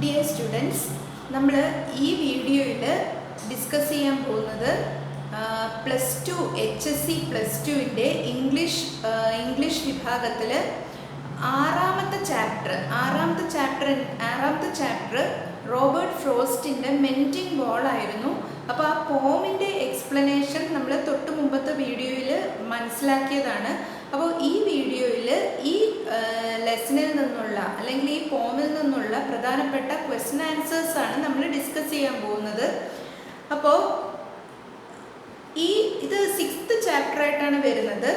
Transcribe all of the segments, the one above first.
Dear students, നമ്മൾ ഈ വീഡിയോയിൽ ഡിസ്കസ് ചെയ്യാൻ പോകുന്നത് +2 HSC +2ൻ്റെ ഇംഗ്ലീഷ് വിഭാഗത്തിൽ ആറാമത്തെ ചാപ്റ്റർ റോബർട്ട് ഫ്രോസ്റ്റിൻ്റെ മെൻറ്റിംഗ് ബോൾ ആയിരുന്നു. അപ്പോൾ ആ പോമിൻ്റെ എക്സ്പ്ലനേഷൻ നമ്മൾ തൊട്ട് മുമ്പത്തെ വീഡിയോയിൽ മനസ്സിലാക്കിയതാണ്. അപ്പോൾ ഈ വീഡിയോയിൽ ഈ ലെസണിൽ നിന്നുള്ള അല്ലെങ്കിൽ ഈ പോമിൽ നിന്നുള്ള പ്രധാനപ്പെട്ട ക്വസ്റ്റ്യൻ ആൻസേഴ്സാണ് നമ്മൾ ഡിസ്കസ് ചെയ്യാൻ പോകുന്നത്. അപ്പോൾ ഇത് 6th ചാപ്റ്ററായിട്ടാണ് വരുന്നത്.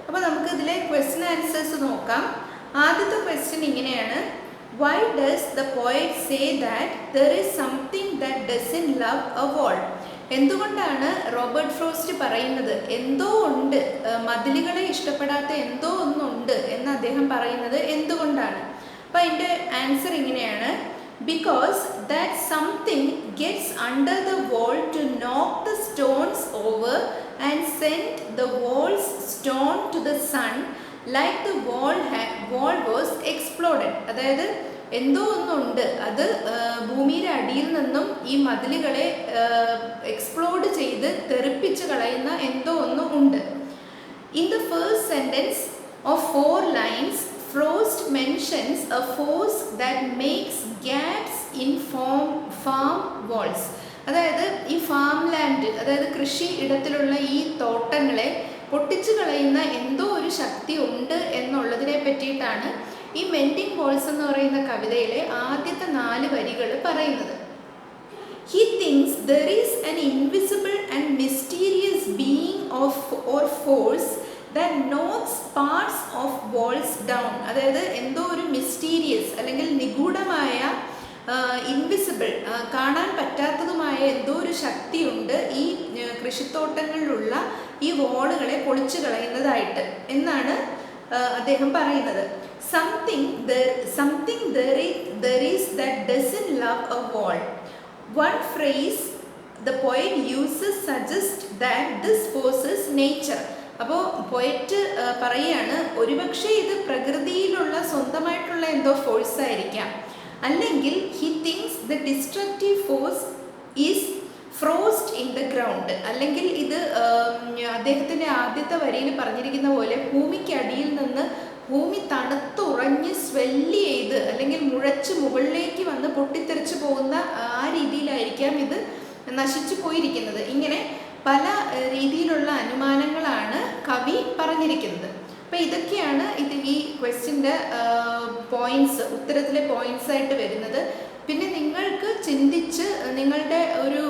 അപ്പോൾ നമുക്ക് ഇതിലെ ക്വസ്റ്റ്യൻ ആൻസേഴ്സ് നോക്കാം. ആദ്യത്തെ ക്വസ്റ്റ്യൻ ഇങ്ങനെയാണ്: Why does the poet say that there is something that doesn't love a wall? എന്തുകൊണ്ടാണ് റോബർട്ട് ഫ്രോസ്റ്റ് പറയുന്നത് എന്തോ ഉണ്ട്, മതിലുകളെ ഇഷ്ടപ്പെടാത്ത എന്തോ ഒന്നുണ്ട് എന്ന് അദ്ദേഹം പറയുന്നത് എന്തുകൊണ്ടാണ്? അപ്പോൾ അതിൻ്റെ ആൻസർ ഇങ്ങനെയാണ്: Because that something gets under the wall to knock the stones over and send the wall's stone to the sun like the wall was exploded. അതായത് എന്തോ ഒന്നുണ്ട്, അത് ഭൂമിയുടെ അടിയിൽ നിന്നും ഈ മതിലുകളെ എക്സ്പ്ലോഡ് ചെയ്ത് തെറിപ്പിച്ച് കളയുന്ന എന്തോ ഒന്നും ഉണ്ട്. In the first sentence of 4 lines, Frost mentions a force that makes gaps in farm walls. അതായത് ഈ ഫാം ലാൻഡ്, അതായത് കൃഷി ഇടത്തിലുള്ള ഈ തോട്ടങ്ങളെ പൊട്ടിച്ചു കളയുന്ന എന്തോ ഒരു ശക്തി ഉണ്ട് എന്നുള്ളതിനെ പറ്റിയിട്ടാണ് ഈ മെൻറ്റിംഗ് ബോൾസ് എന്ന് പറയുന്ന കവിതയിലെ ആദ്യത്തെ 4 വരികൾ പറയുന്നത്. He thinks there is an invisible and mysterious being or force that knocks parts of walls down. അതായത് എന്തോ ഒരു മിസ്റ്റീരിയസ് അല്ലെങ്കിൽ നിഗൂഢമായ ഇൻവിസിബിൾ, കാണാൻ പറ്റാത്തതുമായ എന്തോ ഒരു ശക്തിയുണ്ട് ഈ കൃഷിത്തോട്ടങ്ങളിലുള്ള ഈ വാളുകളെ പൊളിച്ചു കളയുന്നതായിട്ട് എന്നാണ് അദ്ദേഹം പറയുന്നത്. Something there is that doesn't love a wall. One phrase the poet uses suggests that this force is nature. അപ്പോൾ പോയറ്റ് പറയുകയാണ്, ഒരുപക്ഷെ ഇത് പ്രകൃതിയിലുള്ള സ്വന്തമായിട്ടുള്ള എന്തോ ഫോഴ്സ് ആയിരിക്കാം, അല്ലെങ്കിൽ he thinks the destructive force is frost in the ground. അല്ലെങ്കിൽ ഇത് അദ്ദേഹത്തിൻ്റെ ആദ്യത്തെ വരിയിൽ പറഞ്ഞിരിക്കുന്ന പോലെ ഭൂമിക്കടിയിൽ നിന്ന് ഭൂമി തണുത്തുറഞ്ഞ് സ്വെല്ല് ചെയ്ത് അല്ലെങ്കിൽ മുഴച്ച് മുകളിലേക്ക് വന്ന് പൊട്ടിത്തെറിച്ച് പോകുന്ന ആ രീതിയിലായിരിക്കാം ഇത് നശിച്ചു പോയിരിക്കുന്നത്. ഇങ്ങനെ പല രീതിയിലുള്ള അനുമാനങ്ങളാണ് കവി പറഞ്ഞിരിക്കുന്നത്. അപ്പോൾ ഇതൊക്കെയാണ് ഈ ക്വസ്റ്റ്യൻ്റെ പോയിൻറ്റ്സ്, ഉത്തരത്തിലെ പോയിൻറ്റ്സ് ആയിട്ട് വരുന്നത്. പിന്നെ നിങ്ങൾക്ക് ചിന്തിച്ച് നിങ്ങളുടെ ഒരു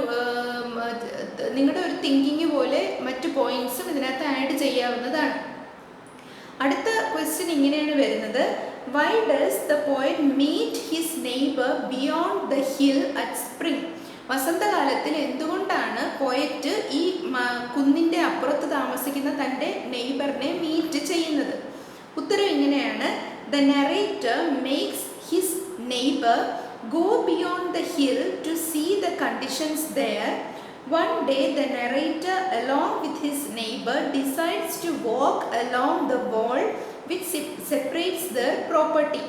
തിങ്കിങ് പോലെ മറ്റു പോയിൻറ്റ്സും ഇതിനകത്ത് ആഡ് ചെയ്യാവുന്നതാണ്. അടുത്ത ക്വസ്റ്റ്യൻ ഇങ്ങനെയാണ് വരുന്നത്: Why does the poet meet his neighbor beyond the hill at spring? വസന്തകാലത്തിൽ എന്തുകൊണ്ടാണ് പോയറ്റ് ഈ കുന്നിൻ്റെ അപ്പുറത്ത് താമസിക്കുന്ന തൻ്റെ നെയ്ബറിനെ മീറ്റ് ചെയ്യുന്നത്? ഉത്തരം ഇങ്ങനെയാണ്: The narrator makes his neighbor go beyond the hill to see the conditions there. One day the narrator along with his neighbor decides to walk along the wall which separates their property.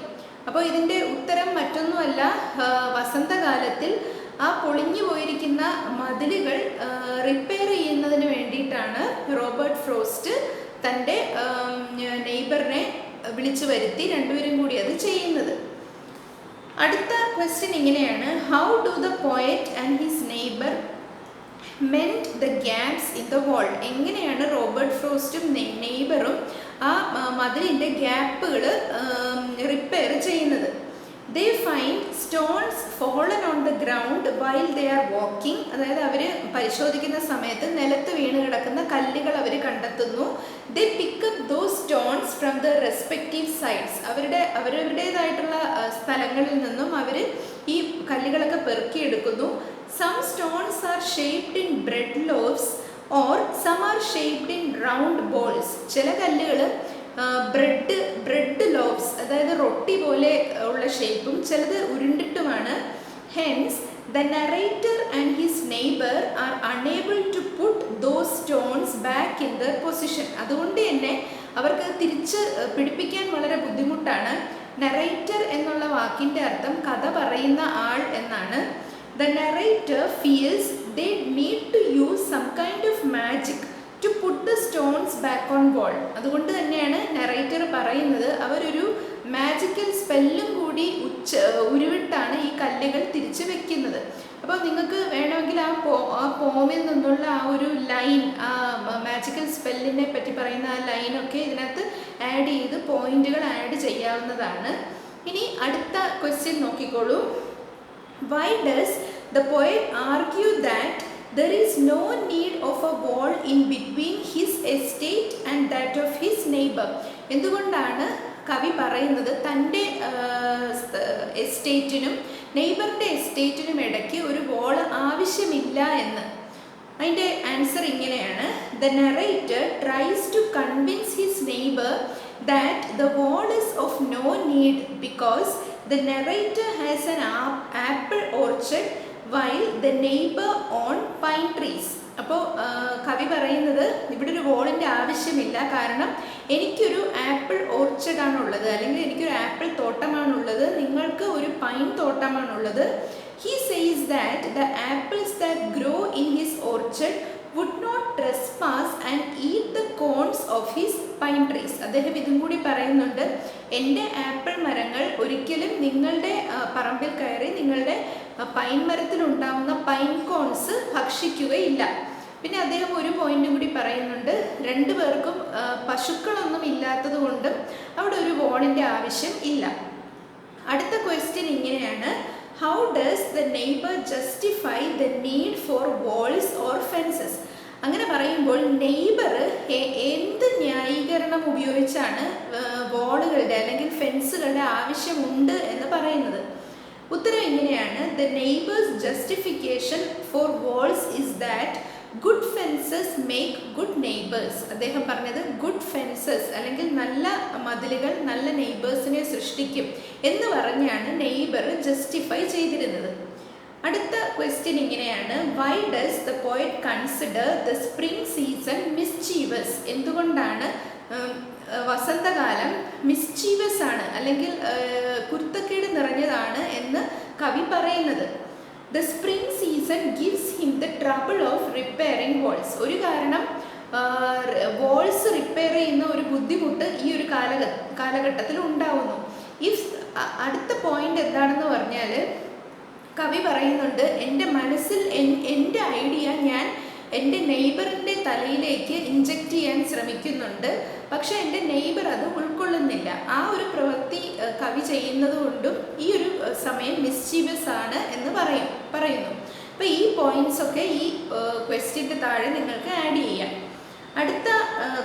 അപ്പോൾ ഇതിൻ്റെ ഉത്തരം മറ്റൊന്നുമല്ല, വസന്തകാലത്തിൽ ആ പൊളിഞ്ഞു പോയിരിക്കുന്ന മതിലുകൾ repair ചെയ്യുന്നതിന് വേണ്ടിയിട്ടാണ് Robert frost തൻ്റെ നെയ്ബറിനെ വിളിച്ചു വരുത്തി രണ്ടുപേരും കൂടി അത് ചെയ്യുന്നത്. അടുത്ത ക്വസ്റ്റ്യൻ ഇങ്ങനെയാണ്: How do the poet and his neighbor mend the gaps in the wall? എങ്ങനെയാണ് റോബർട്ട് ഫ്രോസ്റ്റും നെയ്ബറും ആ മതിലിൻ്റെ ഗ്യാപ്പുകൾ റിപ്പയർ ചെയ്യുന്നത്? They find stones fallen on the ground while they are walking. അതായത് അവർ പരിശോധിക്കുന്ന സമയത്ത് നിലത്ത് വീണ് കിടക്കുന്ന കല്ലുകൾ അവർ കണ്ടെത്തുന്നു. They pick up those stones from the respective sides. അവരുടേതായിട്ടുള്ള സ്ഥലങ്ങളിൽ നിന്നും അവർ ഈ കല്ലുകളൊക്കെ പെറുക്കിയെടുക്കുന്നു. Some stones are shaped in bread loaves or some are shaped in round balls. ചില കല്ലുകൾ ബ്രെഡ് ലോബ്സ്, അതായത് റൊട്ടി പോലെ ഉള്ള ഷേപ്പും ചിലത് ഉരുണ്ടിട്ടുമാണ്. Hence the narrator and his neighbor are unable to put those stones back in their position. അതുകൊണ്ട് തന്നെ അവർക്ക് തിരിച്ച് പിടിപ്പിക്കാൻ വളരെ ബുദ്ധിമുട്ടാണ്. നറേറ്റർ എന്നുള്ള വാക്കിൻ്റെ അർത്ഥം കഥ പറയുന്ന ആൾ എന്നാണ്. The narrator feels they need to use some kind of magic to put the stones back on wall. അതുകൊണ്ട് തന്നെയാണ് നറേറ്റർ പറയുന്നത് അവരൊരു മാജിക്കൽ സ്പെല്ലും കൂടി ഉരുവിട്ടാണ് ഈ കല്ലുകൾ തിരിച്ചു വെക്കുന്നത്. അപ്പോൾ നിങ്ങൾക്ക് വേണമെങ്കിൽ ആ പോമിൽ നിന്നുള്ള ആ ഒരു ലൈൻ, ആ മാജിക്കൽ സ്പെല്ലിനെ പറ്റി പറയുന്ന ആ ലൈനൊക്കെ ഇതിനകത്ത് ആഡ് ചെയ്ത് പോയിന്റുകൾ ആഡ് ചെയ്യാവുന്നതാണ്. ഇനി അടുത്ത ക്വസ്റ്റ്യൻ നോക്കിക്കോളൂ. Y does the poet argue that there is no need of a wall in between his estate and that of his neighbor? എന്തുകൊണ്ടാണ് കവി പറയുന്നത് തൻ്റെ എസ്റ്റേറ്റിനും നെയ്ബറിൻ്റെ എസ്റ്റേറ്റിനും ഇടയ്ക്ക് ഒരു വോൾ ആവശ്യമില്ല എന്ന്? അതിൻ്റെ ആൻസർ ഇങ്ങനെയാണ്. The narrator tries to convince his neighbour that the wall is of no need because the narrator has an apple orchard while the neighbor own pine trees. അപ്പോൾ കവി പറയുന്നത് ഇവിടെ ഒരു വോളിൻ്റെ ആവശ്യമില്ല, കാരണം എനിക്കൊരു ആപ്പിൾ ഓർച്ചർഡാണുള്ളത്, അല്ലെങ്കിൽ എനിക്കൊരു ആപ്പിൾ തോട്ടമാണുള്ളത്, നിങ്ങൾക്ക് ഒരു pine തോട്ടമാണുള്ളത്. He says that the apples that grow in his orchard would not trespass and eat the cones of his pine trees. അദ്ദേഹം ഇതും കൂടി പറയുന്നുണ്ട്, എൻ്റെ ആപ്പിൾ മരങ്ങൾ ഒരിക്കലും നിങ്ങളുടെ പറമ്പിൽ കയറി നിങ്ങളുടെ പൈൻ മരത്തിലുണ്ടാവുന്ന പൈൻ കോൺസ് ഭക്ഷിക്കുകയില്ല. പിന്നെ അദ്ദേഹം ഒരു പോയിന്റും കൂടി പറയുന്നുണ്ട്, രണ്ടു പേർക്കും പശുക്കളൊന്നും ഇല്ലാത്തത് കൊണ്ടും അവിടെ ഒരു വോളിൻ്റെ ആവശ്യം ഇല്ല. അടുത്ത ക്വസ്റ്റ്യൻ ഇങ്ങനെയാണ്. How does the neighbour justify the need for walls or fences? അങ്ങനെ പറയുമ്പോൾ നെയ്ബർ എന്ത് ന്യായീകരണം ഉപയോഗിച്ചാണ് വാളുകളുടെ അല്ലെങ്കിൽ ഫെൻസുകളുടെ ആവശ്യമുണ്ട് എന്ന് പറയുന്നത്? ഉത്തരം ഇങ്ങനെയാണ്. The neighbour's justification for walls is that good fences make good neighbours. അദ്ദേഹം പറഞ്ഞത് ഗുഡ് ഫെൻസസ് അല്ലെങ്കിൽ നല്ല മതിലുകൾ നല്ല നെയ്ബേഴ്സിനെ സൃഷ്ടിക്കും എന്ന് പറഞ്ഞാണ് നെയ്ബർ ജസ്റ്റിഫൈ ചെയ്തിരുന്നത്. അടുത്ത ക്വസ്റ്റ്യൻ ഇങ്ങനെയാണ്. Why does the poet consider the spring season mischievous? എന്തുകൊണ്ടാണ് വസന്തകാലം മിസ്ചീവസ് ആണ് അല്ലെങ്കിൽ കുരുത്തക്കേട് നിറഞ്ഞതാണ് എന്ന് കവി പറയുന്നത്? The spring season gives him the trouble of repairing walls. ഒരു കാരണം വാൾസ് റിപ്പയർ ചെയ്യുന്ന ഒരു ബുദ്ധിമുട്ട് ഈ ഒരു കാലഘട്ടത്തിൽ ഉണ്ടാവുന്നു. അടുത്ത പോയിന്റ് എന്താണെന്ന് പറഞ്ഞാൽ കവി പറയുന്നുണ്ട്, എൻ്റെ മനസ്സിൽ എൻ്റെ ഐഡിയ ഞാൻ എൻ്റെ നെയ്ബറിൻ്റെ തലയിലേക്ക് ഇഞ്ചക്റ്റ് ചെയ്യാൻ ശ്രമിക്കുന്നുണ്ട്, പക്ഷേ എൻ്റെ നെയ്ബർ അത് ഉൾക്കൊള്ളുന്നില്ല. ആ ഒരു പ്രവൃത്തി കവി ചെയ്യുന്നത് കൊണ്ടും ഈ ഒരു സമയം മിസ്ചീവസ് ആണ് എന്ന് പറയുന്നു. അപ്പോൾ ഈ പോയിന്റ്സ് ഒക്കെ ഈ ക്വസ്റ്റ്യൻ്റെ താഴെ നിങ്ങൾക്ക് ആഡ് ചെയ്യാം. അടുത്ത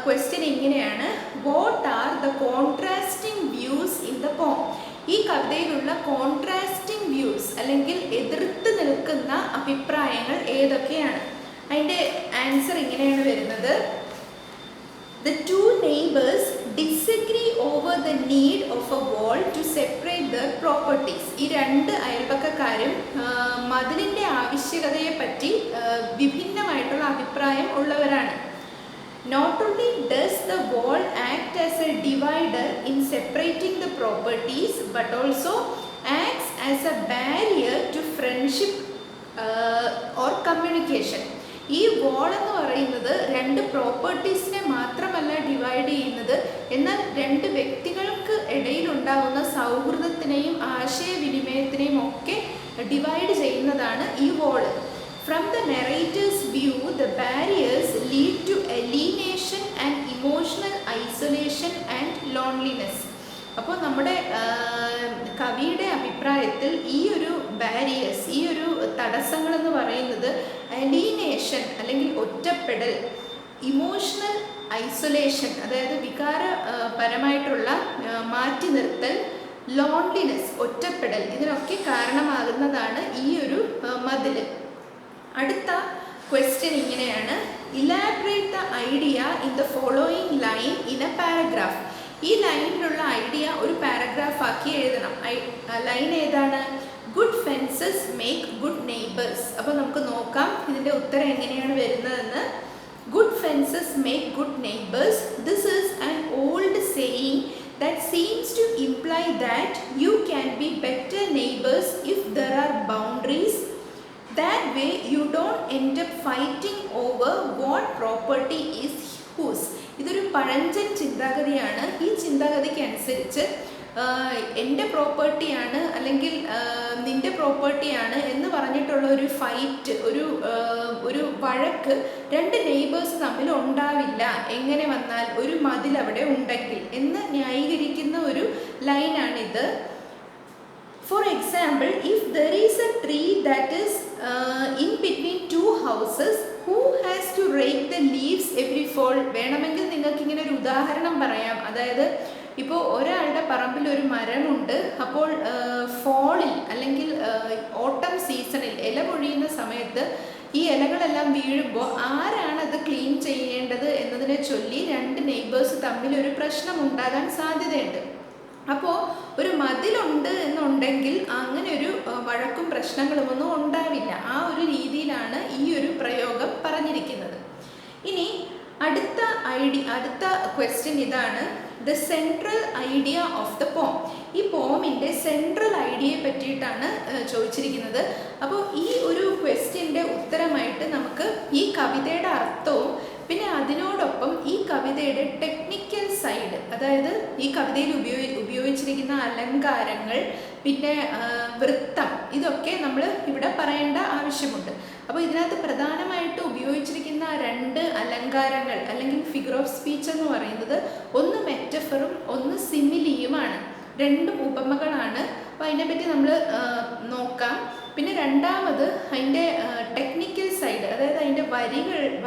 ക്വസ്റ്റ്യൻ ഇങ്ങനെയാണ്. What are the contrasting views in the poem? ഈ കവിതയിലുള്ള കോൺട്രാസ്റ്റിംഗ് വ്യൂസ് അല്ലെങ്കിൽ എതിർത്ത് നിൽക്കുന്ന അഭിപ്രായങ്ങൾ ഏതൊക്കെയാണ്? അതിൻ്റെ ആൻസർ ഇങ്ങനെയാണ് വരുന്നത്. The two neighbors disagree over the need of a wall to separate their properties. ഈ രണ്ട് അയൽപക്കക്കാരും മതിലിൻ്റെ ആവശ്യകതയെ പറ്റി വിഭിന്നമായിട്ടുള്ള അഭിപ്രായം ഉള്ളവരാണ്. Not only does the wall act as a divider in separating the properties, but also acts as a barrier to friendship or communication. ഈ wall എന്ന് പറയുന്നത് രണ്ട് പ്രോപ്പർട്ടീസിനെ മാത്രമല്ല ഡിവൈഡ് ചെയ്യുന്നത്, എന്നാൽ രണ്ട് വ്യക്തികൾക്ക് ഇടയിലുണ്ടാകുന്ന സൗഹൃദത്തിനെയും ആശയവിനിമയത്തിനെയും ഒക്കെ ഡിവൈഡ് ചെയ്യുന്നതാണ് ഈ wall. From the narrator's view, the barriers lead to alienation and emotional isolation and loneliness. അപ്പോൾ നമ്മുടെ കവിയുടെ അഭിപ്രായത്തിൽ ഈ ഒരു ബാരിയേഴ്സ്, ഈ ഒരു തടസ്സങ്ങൾ എന്ന് പറയുന്നത് അലീനേഷൻ അല്ലെങ്കിൽ ഒറ്റപ്പെടൽ, ഇമോഷണൽ ഐസൊലേഷൻ അതായത് വികാരപരമായിട്ടുള്ള മാറ്റി നിർത്തൽ, ലോൺലിനെസ് ഒറ്റപ്പെടൽ, ഇതിനൊക്കെ കാരണമാകുന്നതാണ് ഈ ഒരു മതിൽ. അടുത്ത ക്വസ്റ്റ്യൻ ഇങ്ങനെയാണ്. Elaborate the idea in the following line in A paragraph. ഈ ലൈനിലുള്ള ഐഡിയ ഒരു പാരഗ്രാഫ് ആക്കി എഴുതണം. ലൈൻ ഏതാണ്? Good fences make good neighbours. അപ്പോൾ നമുക്ക് നോക്കാം ഇതിൻ്റെ ഉത്തരം എങ്ങനെയാണ് വരുന്നതെന്ന്. Good fences make good neighbours. This is an old saying that seems to imply that you can be better neighbors if there are boundaries. That way you don't end up fighting over what property is whose. ഇതൊരു പഴഞ്ചൻ ചിന്താഗതിയാണ്. ഈ ചിന്താഗതിക്ക് അനുസരിച്ച് എൻ്റെ പ്രോപ്പർട്ടിയാണ് അല്ലെങ്കിൽ നിൻ്റെ പ്രോപ്പർട്ടിയാണ് എന്ന് പറഞ്ഞിട്ടുള്ള ഒരു ഫൈറ്റ്, ഒരു വഴക്ക് രണ്ട് നെയ്ബേഴ്സ് തമ്മിൽ ഉണ്ടാവില്ല എങ്ങനെ വന്നാൽ ഒരു മതിൽ അവിടെ ഉണ്ടെങ്കിൽ എന്ന് ന്യായീകരിക്കുന്ന ഒരു ലൈനാണിത്. For example, if there is a tree that is in between two houses, who has to rake the leaves every fall? വേണമെങ്കിൽ നിങ്ങൾക്ക് ഇങ്ങനെ ഒരു ഉദാഹരണം പറയാം. അതായത് ഇപ്പോൾ ഒരാളുടെ പറമ്പിൽ ഒരു മരമുണ്ട്. അപ്പോൾ ഫോളിൽ അല്ലെങ്കിൽ ഓട്ടം സീസണിൽ ഇല പൊഴിയുന്ന സമയത്ത് ഈ ഇലകളെല്ലാം വീഴുമ്പോൾ ആരാണത് ക്ലീൻ ചെയ്യേണ്ടത് എന്നതിനെ ചൊല്ലി രണ്ട് നെയ്ബേഴ്സ് തമ്മിൽ ഒരു പ്രശ്നം ഉണ്ടാകാൻ സാധ്യതയുണ്ട്. അപ്പോൾ ഒരു മതിലുണ്ട് എന്നുണ്ടെങ്കിൽ അങ്ങനെ ഒരു വഴക്കും പ്രശ്നങ്ങളുമൊന്നും ഉണ്ടാവില്ല. ആ ഒരു രീതിയിലാണ് ഈ ഒരു പ്രയോഗം പറഞ്ഞിരിക്കുന്നത്. ഇനി അടുത്ത ക്വസ്റ്റ്യൻ ഇതാണ്, the central idea of the poem. ഈ പോമിൻ്റെ സെൻട്രൽ ഐഡിയയെ പറ്റിയിട്ടാണ് ചോദിച്ചിരിക്കുന്നത്. അപ്പോൾ ഈ ഒരു ക്വസ്റ്റ്യൻ്റെ ഉത്തരമായിട്ട് നമുക്ക് ഈ കവിതയുടെ അർത്ഥവും പിന്നെ അതിനോടൊപ്പം ഈ കവിതയുടെ ടെക്നിക്കൽ സൈഡ്, അതായത് ഈ കവിതയിൽ ഉപയോഗിച്ചിരിക്കുന്ന അലങ്കാരങ്ങൾ, പിന്നെ വൃത്തം, ഇതൊക്കെ നമ്മൾ ഇവിടെ പറയേണ്ട ആവശ്യമുണ്ട്. അപ്പോൾ ഇതിനകത്ത് പ്രധാനമായിട്ട് ഉപയോഗിച്ചിരിക്കുന്ന രണ്ട് അലങ്കാരങ്ങൾ അല്ലെങ്കിൽ ഫിഗർ ഓഫ് സ്പീച്ച് എന്ന് പറയുന്നത് ഒന്ന് മെറ്റഫറും ഒന്ന് സിമിലിയുമാണ്. രണ്ടും ഉപമകളാണ്. അപ്പോൾ അതിനെപ്പറ്റി നമ്മൾ നോക്കാം. പിന്നെ രണ്ടാമത് അതിൻ്റെ ടെക്നിക്കൽ സൈഡ്, അതായത് അതിൻ്റെ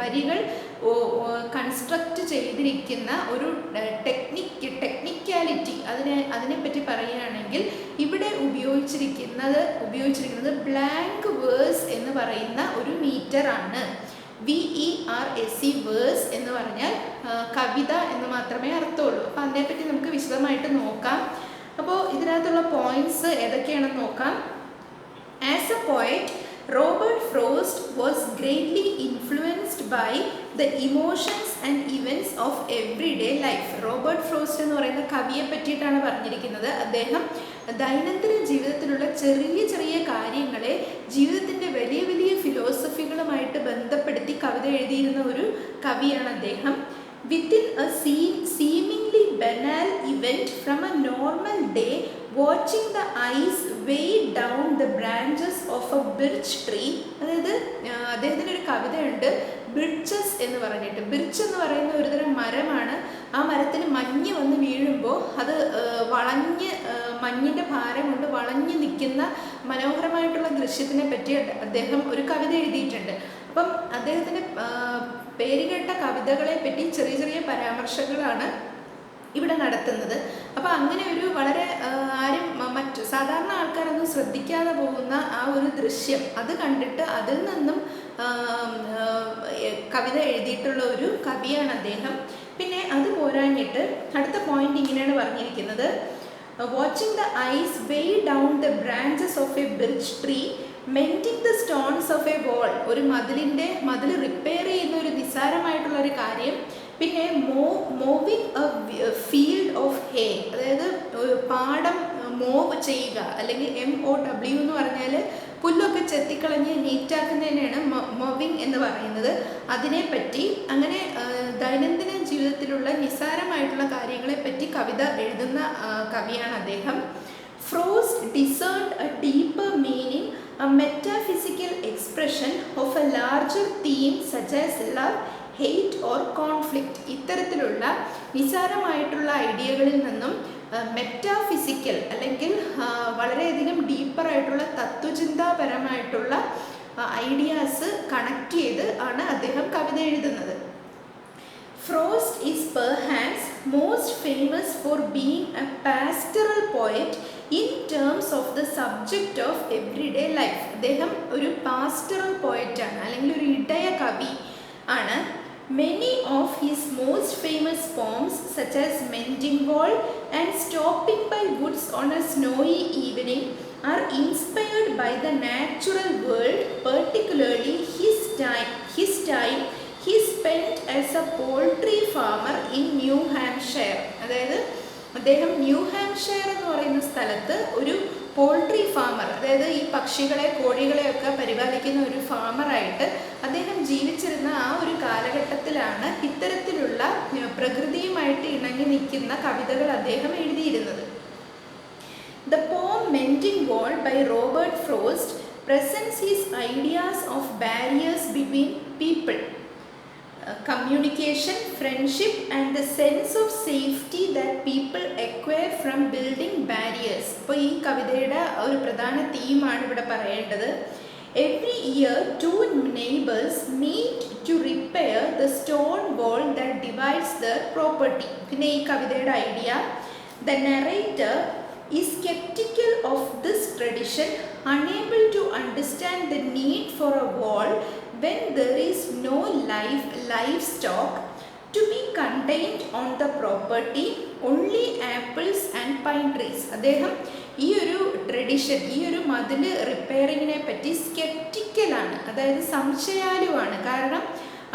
വരികൾ കൺസ്ട്രക്റ്റ് ചെയ്തിരിക്കുന്ന ഒരു ടെക്നിക്കാലിറ്റി, അതിനെപ്പറ്റി പറയുകയാണെങ്കിൽ ഇവിടെ ഉപയോഗിച്ചിരിക്കുന്നത് ബ്ലാങ്ക് വേഴ്സ് എന്ന് പറയുന്ന ഒരു മീറ്ററാണ്. VERSE വേഴ്സ് എന്ന് പറഞ്ഞാൽ കവിത എന്ന് മാത്രമേ അർത്ഥമുള്ളൂ. അപ്പോൾ അതിനെപ്പറ്റി നമുക്ക് വിശദമായിട്ട് നോക്കാം. അപ്പോൾ ഇതിനകത്തുള്ള പോയിന്റ്സ് ഏതൊക്കെയാണെന്ന് നോക്കാം. As a poet, Robert Frost was greatly influenced by the emotions and events of everyday life. Robert frost എന്ന് പറയുന്ന കവിയെ പറ്റിയിട്ടാണ് പറഞ്ഞിരിക്കുന്നത്. അദ്ദേഹം ദൈനംദിന ജീവിതത്തിലുള്ള ചെറിയ ചെറിയ കാര്യങ്ങളെ ജീവിതത്തിൻ്റെ വലിയ വലിയ ഫിലോസഫികളുമായിട്ട് ബന്ധപ്പെടുത്തി കവിത എഴുതിയിരുന്ന ഒരു കവിയാണ് അദ്ദേഹം. Within a seemingly banal event from a normal day, watching the ice weigh down the branches of a birch tree. അതായത് അദ്ദേഹത്തിൻ്റെ ഒരു കവിതയുണ്ട് ബിർച്ചസ് എന്ന് പറഞ്ഞിട്ട്. ബിർച്ച് എന്ന് പറയുന്ന ഒരുതരം മരമാണ്. ആ മരത്തിന് മഞ്ഞ് വന്ന് വീഴുമ്പോൾ അത് മഞ്ഞിൻ്റെ ഭാരം കൊണ്ട് വളഞ്ഞ് നിൽക്കുന്ന മനോഹരമായിട്ടുള്ള ദൃശ്യത്തിനെ പറ്റി അദ്ദേഹം ഒരു കവിത എഴുതിയിട്ടുണ്ട്. അപ്പം അദ്ദേഹത്തിൻ്റെ പേരുകേട്ട കവിതകളെ പറ്റി ചെറിയ ചെറിയ പരാമർശങ്ങളാണ് ഇവിടെ നടത്തുന്നത്. അപ്പോൾ അങ്ങനെ ഒരു വളരെ മറ്റു സാധാരണ ആൾക്കാരൊന്നും ശ്രദ്ധിക്കാതെ പോകുന്ന ആ ഒരു ദൃശ്യം അത് കണ്ടിട്ട് അതിൽ നിന്നും കവിത എഴുതിയിട്ടുള്ള ഒരു കവിയാണ് അദ്ദേഹം. പിന്നെ അത് പോരാഞ്ഞിട്ട് അടുത്ത പോയിന്റ് ഇങ്ങനെയാണ് പറഞ്ഞിരിക്കുന്നത്, watching the ice weigh down the branches of a birch tree, mending the stones of a wall. ഒരു മതിൽ റിപ്പയർ ചെയ്യുന്ന ഒരു നിസ്സാരമായിട്ടുള്ള ഒരു കാര്യം. പിന്നെ mowing a field of hay, അതായത് പാടം മൂവ് ചെയ്യുക, അല്ലെങ്കിൽ MOW എന്ന് പറഞ്ഞാൽ പുല്ലൊക്കെ ചെത്തിക്കളഞ്ഞ് നീറ്റാക്കുന്നതിനാണ് മൂവിങ് എന്ന് പറയുന്നത്. അതിനെപ്പറ്റി അങ്ങനെ ദൈനംദിന ജീവിതത്തിലുള്ള നിസ്സാരമായിട്ടുള്ള കാര്യങ്ങളെപ്പറ്റി കവിത എഴുതുന്ന കവിയാണ് അദ്ദേഹം. Frost discerned a deeper meaning, a metaphysical expression of a larger theme such as love, hate or conflict. ഇത്തരത്തിലുള്ള നിസ്സാരമായിട്ടുള്ള ഐഡിയകളിൽ നിന്നും മെറ്റാഫിസിക്കൽ അല്ലെങ്കിൽ വളരെയധികം ഡീപ്പറായിട്ടുള്ള തത്വചിന്താപരമായിട്ടുള്ള ഐഡിയാസ് കണക്ട് ചെയ്ത് ആണ് അദ്ദേഹം കവിത എഴുതുന്നത്. Frost is perhaps most famous for being a pastoral poet in terms of the subject of everyday life. അദ്ദേഹം ഒരു പാസ്റ്ററൽ പോയറ്റാണ് അല്ലെങ്കിൽ ഒരു ഇടയ കവി ആണ്. Many of his most famous poems such as Mending Wall and Stopping by Woods on a Snowy Evening are inspired by the natural world, particularly his time he spent as a poultry farmer in New Hampshire. അതായത് അദ്ദേഹം new Hampshire എന്ന് പറയുന്ന സ്ഥലത്ത് ഒരു poultry farmer, അതായത് ഈ പക്ഷികളെ കോഴികളെയൊക്കെ പരിപാലിക്കുന്ന ഒരു ഫാമറായിട്ട് അദ്ദേഹം ജീവിച്ചിരുന്ന ആ ഒരു കാലഘട്ടത്തിലാണ് ഇത്തരത്തിലുള്ള പ്രകൃതിയുമായിട്ട് ഇണങ്ങി നിൽക്കുന്ന കവിതകൾ അദ്ദേഹം എഴുതിയിരുന്നത്. The poem Mending Wall by Robert Frost presents his ideas of barriers between people, communication, friendship and the sense of safety that people acquire from building barriers. അപ്പോൾ ഈ കവിതയുടെ ഒരു പ്രധാന തീമാണ് ഇവിടെ പറയേണ്ടത്. Every year two neighbors meet to repair the stone wall that divides their property. പിന്നെ ഈ കവിതയുടെ idea, the narrator is skeptical of this tradition, unable to understand the need for a wall when there is no livestock to be contained on the property, only apples and pine trees. അദ്ദേഹം ഈ ഒരു tradition, ഈ ഒരു മതിൽ റിപ്പയറിങ്ങിനെ പറ്റി സ്കെപ്റ്റിക്കലാണ്, അതായത് സംശയാലുവാണ്. കാരണം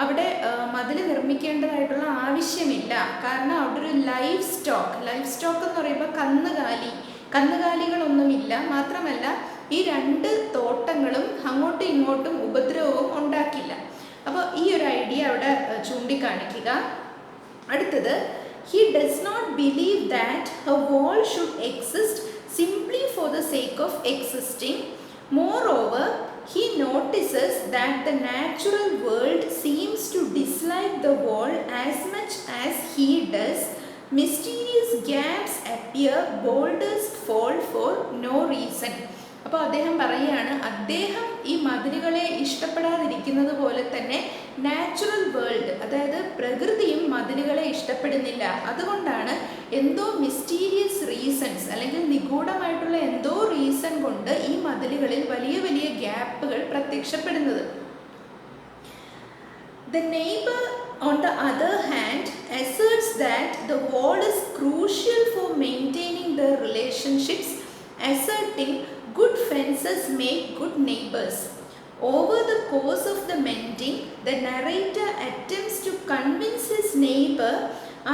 അവിടെ മതിൽ നിർമ്മിക്കേണ്ടതായിട്ടുള്ള ആവശ്യമില്ല. കാരണം അവിടെ ഒരു ലൈഫ് സ്റ്റോക്ക് എന്ന് പറയുമ്പോൾ കന്നുകാലികളൊന്നുമില്ല. മാത്രമല്ല ഈ രണ്ട് തോട്ടങ്ങളും അങ്ങോട്ടും ഇങ്ങോട്ടും ഉപദ്രവവും ഉണ്ടാക്കില്ല. അപ്പോൾ ഈ ഒരു ഐഡിയ അവിടെ ചൂണ്ടിക്കാണിക്കുക. അടുത്തത്, he does not believe that a wall should exist simply for the sake of existing. Moreover, he notices that the natural world seems to dislike the wall as much as he does. Mysterious gaps appear, boulders fall for no reason. അപ്പോൾ അദ്ദേഹം പറയുകയാണ്, അദ്ദേഹം ഈ മതിലുകളെ ഇഷ്ടപ്പെടാതിരിക്കുന്നത് പോലെ തന്നെ natural world, അതായത് പ്രകൃതിയും മതിലുകളെ ഇഷ്ടപ്പെടുന്നില്ല. അതുകൊണ്ടാണ് എന്തോ മിസ്റ്റീരിയസ് റീസൺസ് അല്ലെങ്കിൽ നിഗൂഢമായിട്ടുള്ള എന്തോ റീസൺ കൊണ്ട് ഈ മതിലുകളിൽ വലിയ വലിയ ഗ്യാപ്പുകൾ പ്രത്യക്ഷപ്പെടുന്നത്. The neighbor on the other hand asserts that the wall is crucial for maintaining their relationships, asserting good fences make good neighbors. Over the course of the mending, the narrator attempts to convince his neighbor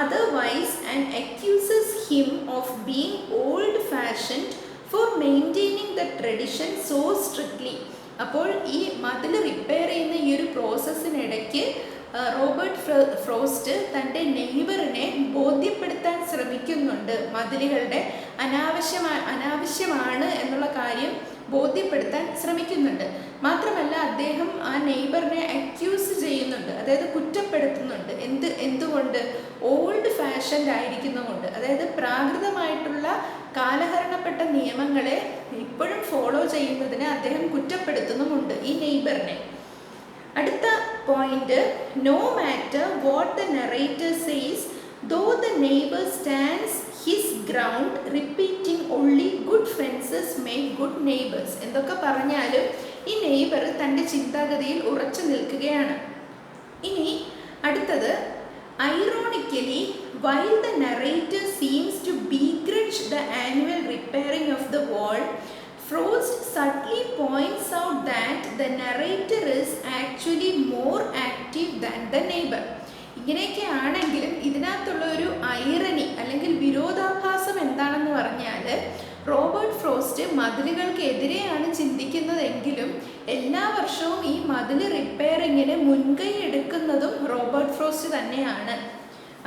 otherwise and accuses him of being old-fashioned for maintaining the tradition so strictly. അപ്പോൾ ഈ മതിൽ repair ചെയ്യുന്ന ഈ ഒരു പ്രോസസ്സിനിടയ്ക്ക് Robert frost തൻ്റെ നെയ്ബറിനെ ബോധ്യപ്പെടുത്താൻ ശ്രമിക്കുന്നുണ്ട്. മതിലുകളുടെ അനാവശ്യമാണ് എന്നുള്ള കാര്യം ബോധ്യപ്പെടുത്താൻ ശ്രമിക്കുന്നുണ്ട്. മാത്രമല്ല അദ്ദേഹം ആ നെയ്ബറിനെ അക്യൂസ് ചെയ്യുന്നുണ്ട്, അതായത് കുറ്റപ്പെടുത്തുന്നുണ്ട്. എന്തുകൊണ്ട്? ഓൾഡ് ഫാഷൻഡ് ആയിരിക്കുന്നതുകൊണ്ട്, അതായത് പ്രാകൃതമായിട്ടുള്ള കാലഹരണപ്പെട്ട നിയമങ്ങളെ ഇപ്പോഴും ഫോളോ ചെയ്യുന്നതിന് അദ്ദേഹം കുറ്റപ്പെടുത്തുന്നുമുണ്ട് ഈ നെയ്ബറിനെ. അടുത്ത point, no matter what the narrator says, though the neighbour stands his ground, repeating only good fences make good neighbours. എന്തൊക്കെ പറഞ്ഞാലും ഈ നെയ്ബർ തൻ്റെ ചിന്താഗതിയിൽ ഉറച്ചു നിൽക്കുകയാണ്. ഇനി അടുത്തത്, ironically, while the narrator seems to begrudge the annual repairing of the wall, Frost subtly points out that the narrator is actually more active than the neighbor. ഇങ്ങനെയൊക്കെ ആണെങ്കിലും ഇതിനകത്തുള്ള ഒരു ഐറണി അല്ലെങ്കിൽ വിരോധാഭാസം എന്താണെന്ന് പറഞ്ഞാൽ, റോബർട്ട് ഫ്രോസ്റ്റ് മതിലുകൾക്കെതിരെയാണ് ചിന്തിക്കുന്നതെങ്കിലും എല്ലാ വർഷവും ഈ മതിൽ റിപ്പയറിങ്ങിന് മുൻകൈ എടുക്കുന്നതും റോബർട്ട് ഫ്രോസ്റ്റ് തന്നെയാണ്.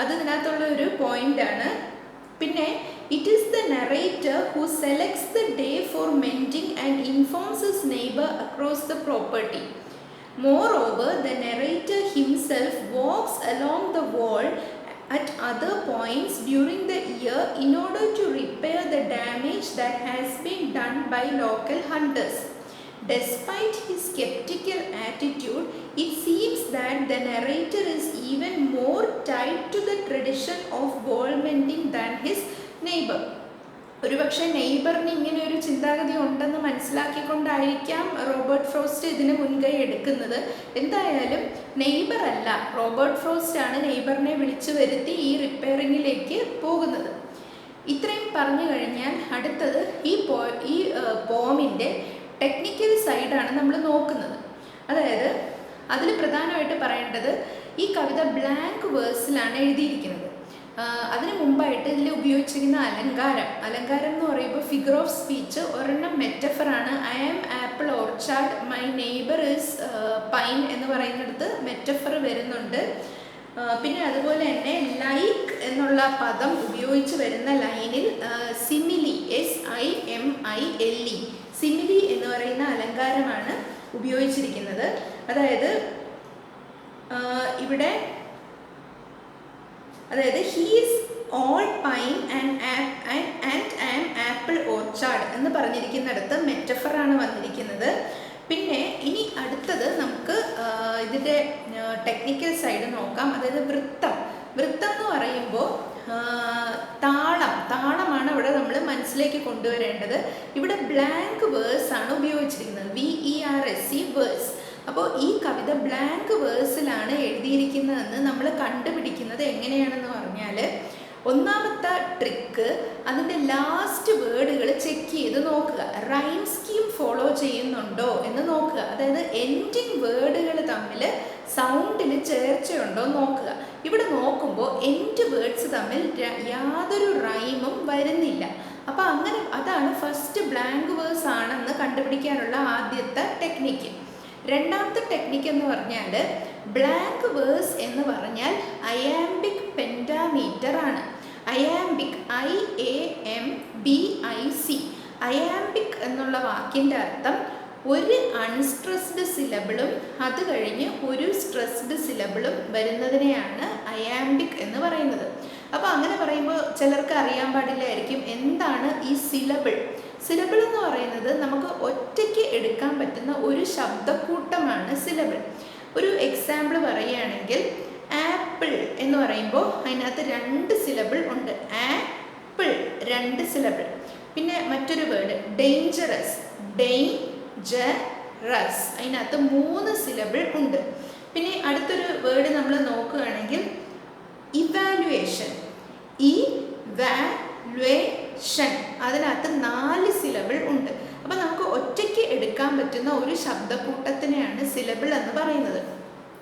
അത് ഇതിനകത്തുള്ള ഒരു പോയിന്റാണ്. പിന്നെ it is the narrator who selects the day for mending and informs his neighbour across the property. Moreover, the narrator himself walks along the wall at other points during the year in order to repair the damage that has been done by local hunters. Despite his skeptical attitude, it seems that the narrator is even more tied to the tradition of wall mending than his neighbor. ഒരുപക്ഷെ നെയ്ബറിന് ഇങ്ങനെ ഒരു ചിന്താഗതി ഉണ്ടെന്ന് മനസ്സിലാക്കിക്കൊണ്ടായിരിക്കാം Robert frost ഇതിന് മുൻകൈ എടുക്കുന്നത്. എന്തായാലും neighbour അല്ല, റോബർട്ട് ഫ്രോസ്റ്റ് ആണ് നെയ്ബറിനെ വിളിച്ചു വരുത്തി ഈ റിപ്പയറിങ്ങിലേക്ക് പോകുന്നത്. ഇത്രയും പറഞ്ഞു കഴിഞ്ഞാൽ അടുത്തത് ഈ പോമിൻ്റെ ടെക്നിക്കൽ സൈഡാണ് നമ്മൾ നോക്കുന്നത്. അതായത് അതിൽ പ്രധാനമായിട്ട് പറയേണ്ടത്, ഈ കവിത ബ്ലാങ്ക് വേഴ്സിലാണ് എഴുതിയിരിക്കുന്നത്. അതിന് മുമ്പായിട്ട് ഇതിൽ ഉപയോഗിച്ചിരിക്കുന്ന അലങ്കാരം എന്ന് പറയുമ്പോൾ ഫിഗർ ഓഫ് സ്പീച്ച് ഒരെണ്ണം മെറ്റഫറാണ്. I am apple orchard, my neighbour is pine എന്ന് പറയുന്നിടത്ത് മെറ്റഫർ വരുന്നുണ്ട്. പിന്നെ അതുപോലെ തന്നെ ലൈക്ക് എന്നുള്ള പദം ഉപയോഗിച്ച് വരുന്ന ലൈനിൽ സിമിലി, SIMILE, സിമിലി എന്ന് പറയുന്ന അലങ്കാരമാണ് ഉപയോഗിച്ചിരിക്കുന്നത്. അതായത് ഇവിടെ he is all pine and am apple orchard എന്ന് പറഞ്ഞിരിക്കുന്നിടത്ത് മെറ്റഫറാണ് വന്നിരിക്കുന്നത്. പിന്നെ ഇനി അടുത്തത് നമുക്ക് ഇതിൻ്റെ ടെക്നിക്കൽ സൈഡ് നോക്കാം. അതായത് വൃത്തം എന്ന് പറയുമ്പോൾ താളമാണ് അവിടെ നമ്മൾ മനസ്സിലേക്ക് കൊണ്ടുവരേണ്ടത്. ഇവിടെ ബ്ലാങ്ക് വേഴ്സ് ആണ് ഉപയോഗിച്ചിരിക്കുന്നത്, VERSE വേഴ്സ്. അപ്പോൾ ഈ കവിത ബ്ലാങ്ക് വേഴ്സിലാണ് എഴുതിയിരിക്കുന്നതെന്ന് നമ്മൾ കണ്ടുപിടിക്കുന്നത് എങ്ങനെയാണെന്ന് പറഞ്ഞാൽ, ഒന്നാമത്തെ ട്രിക്ക് അതിൻ്റെ ലാസ്റ്റ് വേർഡുകൾ ചെക്ക് ചെയ്ത് നോക്കുക, റൈം സ്കീം ഫോളോ ചെയ്യുന്നുണ്ടോ എന്ന് നോക്കുക. അതായത് എൻഡിങ് വേർഡുകൾ തമ്മിൽ സൗണ്ടിൽ ചേർച്ചയുണ്ടോ നോക്കുക. ഇവിടെ നോക്കുമ്പോൾ എൻഡ് വേർഡ്സ് തമ്മിൽ യാതൊരു റൈമും വരുന്നില്ല. അപ്പോൾ അങ്ങനെ അതാണ് ഫസ്റ്റ് ബ്ലാങ്ക് വേഴ്സ് ആണെന്ന് കണ്ടുപിടിക്കാനുള്ള ആദ്യത്തെ ടെക്നിക്ക്. രണ്ടാമത്തെ ടെക്നിക്ക് എന്ന് പറഞ്ഞാൽ ബ്ലാങ്ക് വേഴ്സ് എന്ന് പറഞ്ഞാൽ അയാംബിക് പെൻറ്റാമീറ്റർ ആണ്. Iambic IAMBIC. അയാംബിക് എന്നുള്ള വാക്കിൻ്റെ അർത്ഥം ഒരു അൺസ്ട്രെസ്ഡ് സിലബിളും അത് കഴിഞ്ഞ് ഒരു സ്ട്രെസ്ഡ് സിലബിളും വരുന്നതിനെയാണ് അയാംബിക് എന്ന് പറയുന്നത്. അപ്പോൾ അങ്ങനെ പറയുമ്പോൾ ചിലർക്ക് അറിയാൻ പാടില്ലായിരിക്കും എന്താണ് ഈ സിലബിൾ എന്ന് പറയുന്നത്. നമുക്ക് ഒറ്റയ്ക്ക് എടുക്കാൻ പറ്റുന്ന ഒരു ശബ്ദക്കൂട്ടമാണ് സിലബിൾ. ഒരു എക്സാമ്പിൾ പറയുകയാണെങ്കിൽ ആപ്പിൾ എന്ന് പറയുമ്പോൾ അതിനകത്ത് 2 സിലബിൾ ഉണ്ട്. Apple 2 syllable. പിന്നെ മറ്റൊരു വേർഡ് ഡേഞ്ചറസ്, ഡേഞ്ചറസ്, അതിനകത്ത് 3 സിലബിൾ ഉണ്ട്. പിന്നെ അടുത്തൊരു വേർഡ് നമ്മൾ നോക്കുകയാണെങ്കിൽ ഇവാലുവേഷൻ, ഇവാലുവേഷൻ, അതിനകത്ത് 4 സിലബിൾ ഉണ്ട്. അപ്പോൾ നമുക്ക് ഒറ്റയ്ക്ക് എടുക്കാൻ പറ്റുന്ന ഒരു ശബ്ദക്കൂട്ടത്തിനെയാണ് സിലബിൾ എന്ന് പറയുന്നത്.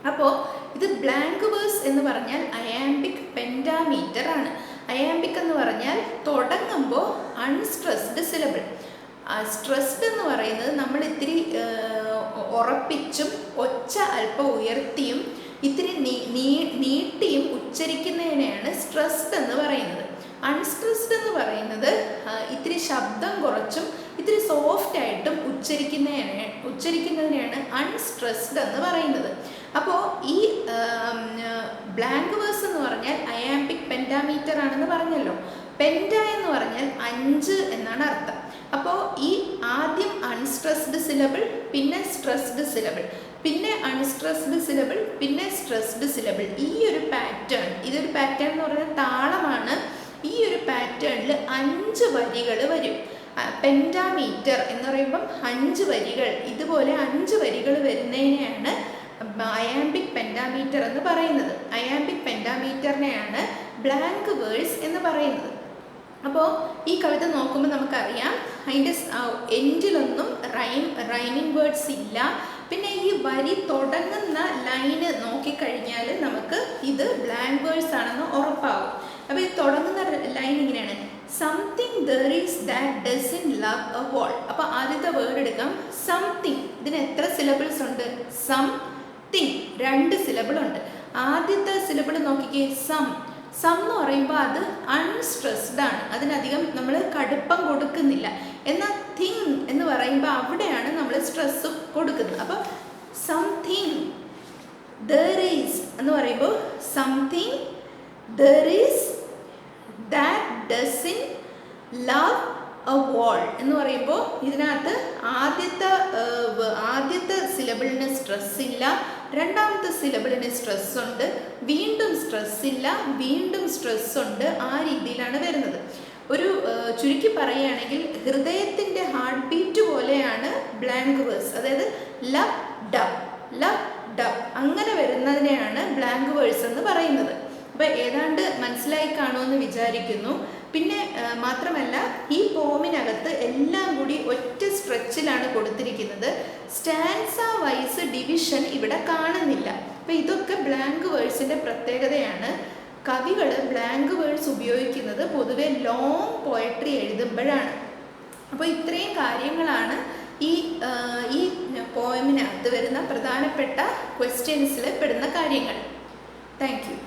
അപ്പോൾ ഇത് ബ്ലാങ്ക് വേഴ്സ് എന്ന് പറഞ്ഞാൽ അയാംബിക് പെൻറ്റാമീറ്റർ ആണ്. അയാംബിക് എന്ന് പറഞ്ഞാൽ തുടങ്ങുമ്പോൾ അൺസ്ട്രെസ്ഡ് സിലബിൾ. സ്ട്രെസ്ഡ് എന്ന് പറയുന്നത് നമ്മൾ ഇത്തിരി ഉറപ്പിച്ചും ഒച്ച അല്പം ഉയർത്തിയും ഇത്തിരി നീട്ടിയും ഉച്ചരിക്കുന്നതിനെയാണ് സ്ട്രെസ്ഡ് എന്ന് പറയുന്നത്. അൺസ്ട്രെസ്ഡ് എന്ന് പറയുന്നത് ഇത്തിരി ശബ്ദം കുറച്ചും ഇത്തിരി സോഫ്റ്റ് ആയിട്ടും ഉച്ചരിക്കുന്നതിനെയാണ് അൺസ്ട്രെസ്ഡ് എന്ന് പറയുന്നത്. അപ്പോൾ ഈ ബ്ലാങ്ക് വേഴ്സ് എന്ന് പറഞ്ഞാൽ അയാംബിക് പെൻറ്റാമീറ്റർ ആണെന്ന് പറഞ്ഞല്ലോ. പെൻറ്റ എന്ന് പറഞ്ഞാൽ 5 എന്നാണ് അർത്ഥം. അപ്പോൾ ഈ ആദ്യം അൺസ്ട്രെസ്ഡ് സിലബിൾ, പിന്നെ സ്ട്രെസ്ഡ് സിലബിൾ, പിന്നെ അൺസ്ട്രെസ്ഡ് സിലബിൾ, പിന്നെ സ്ട്രെസ്ഡ് സിലബിൾ. ഈ ഒരു പാറ്റേൺ, ഇതൊരു പാറ്റേൺ എന്ന് പറയുന്നത് താളമാണ്. ഈ ഒരു പാറ്റേണിൽ 5 വരികൾ വരും. പെൻറ്റാമീറ്റർ എന്ന് പറയുമ്പം 5 വരികൾ, ഇതുപോലെ 5 വരികൾ വരുന്നതിനെയാണ് അയാംബിക് പെൻറ്റാമീറ്റർ എന്ന് പറയുന്നത്. അയാംബിക് പെൻറ്റാമീറ്ററിനെയാണ് ബ്ലാങ്ക് വേഴ്സ് എന്ന് പറയുന്നത്. അപ്പോൾ ഈ കവിത നോക്കുമ്പോൾ നമുക്കറിയാം അതിൻ്റെ എൻഡിലൊന്നും റൈമിംഗ് വേർഡ്സ് ഇല്ല. പിന്നെ ഈ വരി തുടങ്ങുന്ന ലൈന് നോക്കിക്കഴിഞ്ഞാൽ നമുക്ക് ഇത് ബ്ലാങ്ക് വേഴ്സ് ആണെന്ന് ഉറപ്പാകും. അപ്പോൾ ഈ തുടങ്ങുന്ന ലൈൻ ഇങ്ങനെയാണ്, something there is that doesn't love a wall. അപ്പോൾ ആദ്യത്തെ വേർഡ് എടുക്കാം, സംതിങ്. ഇതിന് എത്ര സിലബിൾസ് ഉണ്ട്? സംതിങ് 2 സിലബിൾ ഉണ്ട്. ആദ്യത്തെ സിലബിൾ നോക്കിക്കേ, സം എന്ന് പറയുമ്പോൾ അത് അൺസ്ട്രെസ്ഡ് ആണ്, അതിനധികം നമ്മൾ കടുപ്പം കൊടുക്കുന്നില്ല. എന്നാൽ തിങ് എന്ന് പറയുമ്പോൾ അവിടെയാണ് നമ്മൾ സ്ട്രെസ് കൊടുക്കുന്നത്. അപ്പോൾ സംതിങ് ദർ ഈസ് എന്ന് പറയുമ്പോൾ something there is that doesn't love a wall എന്ന് പറയുമ്പോൾ ഇതിനകത്ത് ആദ്യത്തെ സിലബിളിന് സ്ട്രെസ് ഇല്ല, രണ്ടാമത്തെ സിലബിളിന് സ്ട്രെസ് ഉണ്ട്, വീണ്ടും സ്ട്രെസ് ഇല്ല, വീണ്ടും സ്ട്രെസ് ഉണ്ട്. ആ രീതിയിലാണ് വരുന്നത്. ഒരു ചുരുക്കി പറയുകയാണെങ്കിൽ ഹൃദയത്തിൻ്റെ ഹാർട്ട് ബീറ്റ് പോലെയാണ് ബ്ലാങ്ക് വേഴ്സ്. അതായത് ലവ് ഡബ് അങ്ങനെ വരുന്നതിനെയാണ് ബ്ലാങ്ക് വേഴ്സ് എന്ന് പറയുന്നത്. അപ്പോൾ ഏതാണ്ട് മനസ്സിലായി കാണുമെന്ന് വിചാരിക്കുന്നു. പിന്നെ മാത്രമല്ല ഈ പോമിനകത്ത് എല്ലാം കൂടി ഒറ്റ സ്ട്രെച്ചിലാണ് കൊടുത്തിരിക്കുന്നത്. സ്റ്റാൻസ വൈസ് ഡിവിഷൻ ഇവിടെ കാണുന്നില്ല. അപ്പോൾ ഇതൊക്കെ ബ്ലാങ്ക് വേഴ്സിൻ്റെ പ്രത്യേകതയാണ്. കവികൾ ബ്ലാങ്ക് വേർഡ്സ് ഉപയോഗിക്കുന്നത് പൊതുവെ ലോങ് പോയട്രി എഴുതുമ്പോഴാണ്. അപ്പോൾ ഇത്രയും കാര്യങ്ങളാണ് ഈ പോയമിനകത്ത് വരുന്ന പ്രധാനപ്പെട്ട ക്വസ്റ്റ്യൻസിൽ പെടുന്ന കാര്യങ്ങൾ. Thank you.